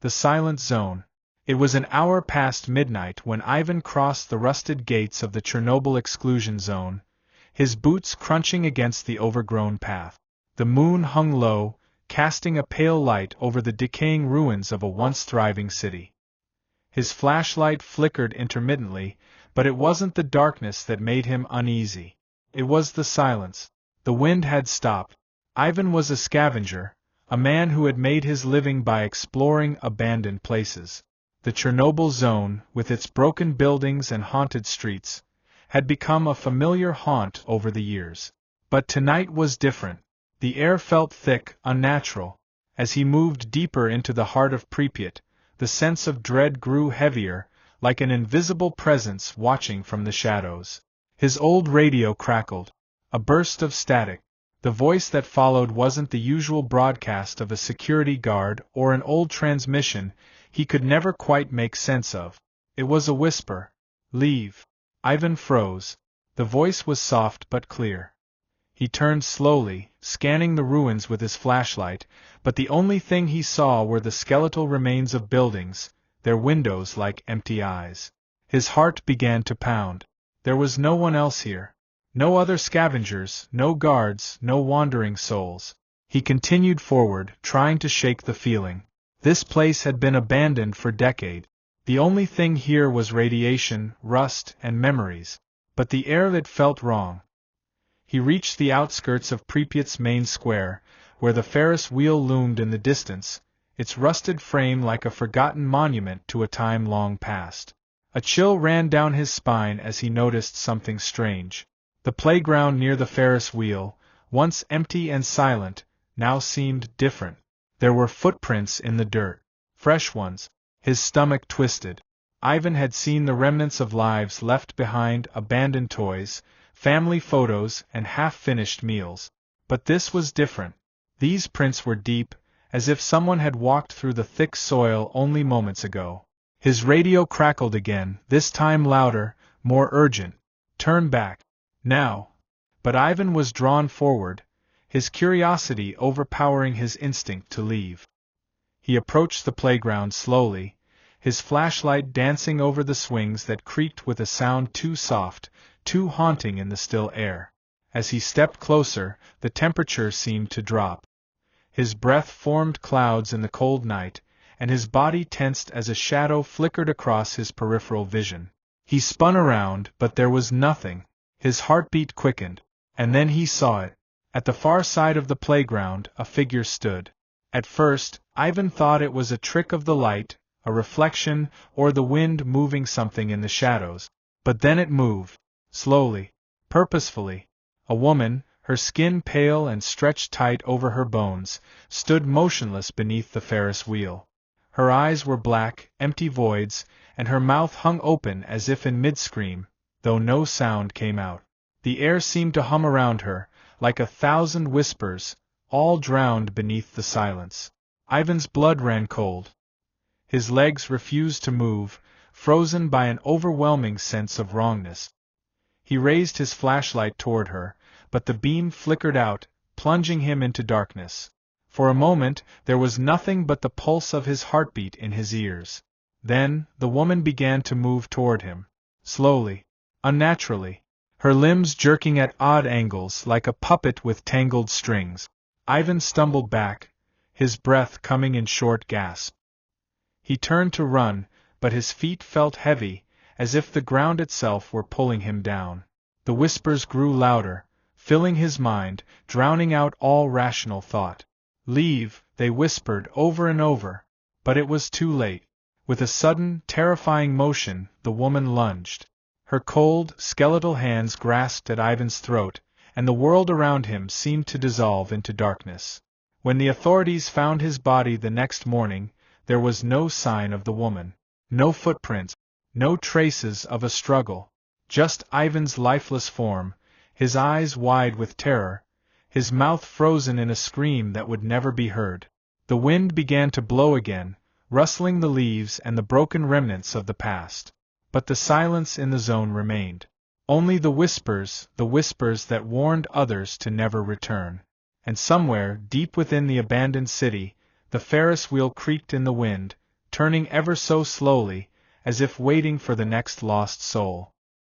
the silent zone. It was an hour past midnight when Ivan crossed the rusted gates of the Chernobyl exclusion zone, his boots crunching against the overgrown path. The moon hung low, casting a pale light over the decaying ruins of a once thriving city. His flashlight flickered intermittently, but it wasn't the darkness that made him uneasy. It was the silence. The wind had stopped. Ivan was a scavenger, a man who had made his living by exploring abandoned places. The Chernobyl zone, with its broken buildings and haunted streets, had become a familiar haunt over the years. But tonight was different. The air felt thick, unnatural. As he moved deeper into the heart of Pripyat, the sense of dread grew heavier, like an invisible presence watching from the shadows. His old radio crackled. A burst of static. The voice that followed wasn't the usual broadcast of a security guard or an old transmission he could never quite make sense of. It was a whisper. Leave. Ivan froze. The voice was soft but clear. He turned slowly, scanning the ruins with his flashlight, but the only thing he saw were the skeletal remains of buildings, their windows like empty eyes. His heart began to pound. There was no one else here. No other scavengers, no guards, no wandering souls. He continued forward, trying to shake the feeling. This place had been abandoned for decades. The only thing here was radiation, rust, and memories. But the air that felt wrong. He reached the outskirts of Pripyat's main square, where the Ferris wheel loomed in the distance, its rusted frame like a forgotten monument to a time long past. A chill ran down his spine as he noticed something strange. The playground near the Ferris wheel, once empty and silent, now seemed different. There were footprints in the dirt. Fresh ones. His stomach twisted. Ivan had seen the remnants of lives left behind, abandoned toys, family photos, and half-finished meals. But this was different. These prints were deep, as if someone had walked through the thick soil only moments ago. His radio crackled again, this time louder, more urgent. Turn back. Now. But Ivan was drawn forward, his curiosity overpowering his instinct to leave. He approached the playground slowly, his flashlight dancing over the swings that creaked with a sound too soft, too haunting in the still air. As he stepped closer, the temperature seemed to drop. His breath formed clouds in the cold night, and his body tensed as a shadow flickered across his peripheral vision. He spun around, but there was nothing. His heartbeat quickened, and then he saw it. At the far side of the playground, a figure stood. At first, Ivan thought it was a trick of the light, a reflection, or the wind moving something in the shadows. But then it moved. Slowly. Purposefully. A woman, her skin pale and stretched tight over her bones, stood motionless beneath the Ferris wheel. Her eyes were black, empty voids, and her mouth hung open as if in mid-scream, though no sound came out. The air seemed to hum around her, like 1,000 whispers, all drowned beneath the silence. Ivan's blood ran cold. His legs refused to move, frozen by an overwhelming sense of wrongness. He raised his flashlight toward her, but the beam flickered out, plunging him into darkness. For a moment, there was nothing but the pulse of his heartbeat in his ears. Then, the woman began to move toward him. Slowly. Unnaturally. Her limbs jerking at odd angles like a puppet with tangled strings. Ivan stumbled back, his breath coming in short gasps. He turned to run, but his feet felt heavy, as if the ground itself were pulling him down. The whispers grew louder, filling his mind, drowning out all rational thought. Leave, they whispered over and over. But it was too late. With a sudden, terrifying motion, the woman lunged. Her cold, skeletal hands grasped at Ivan's throat, and the world around him seemed to dissolve into darkness. When the authorities found his body the next morning, there was no sign of the woman. No footprints, no traces of a struggle. Just Ivan's lifeless form, his eyes wide with terror, his mouth frozen in a scream that would never be heard. The wind began to blow again, rustling the leaves and the broken remnants of the past. But the silence in the zone remained. Only the whispers that warned others to never return. And somewhere, deep within the abandoned city, the Ferris wheel creaked in the wind, turning ever so slowly, as if waiting for the next lost soul.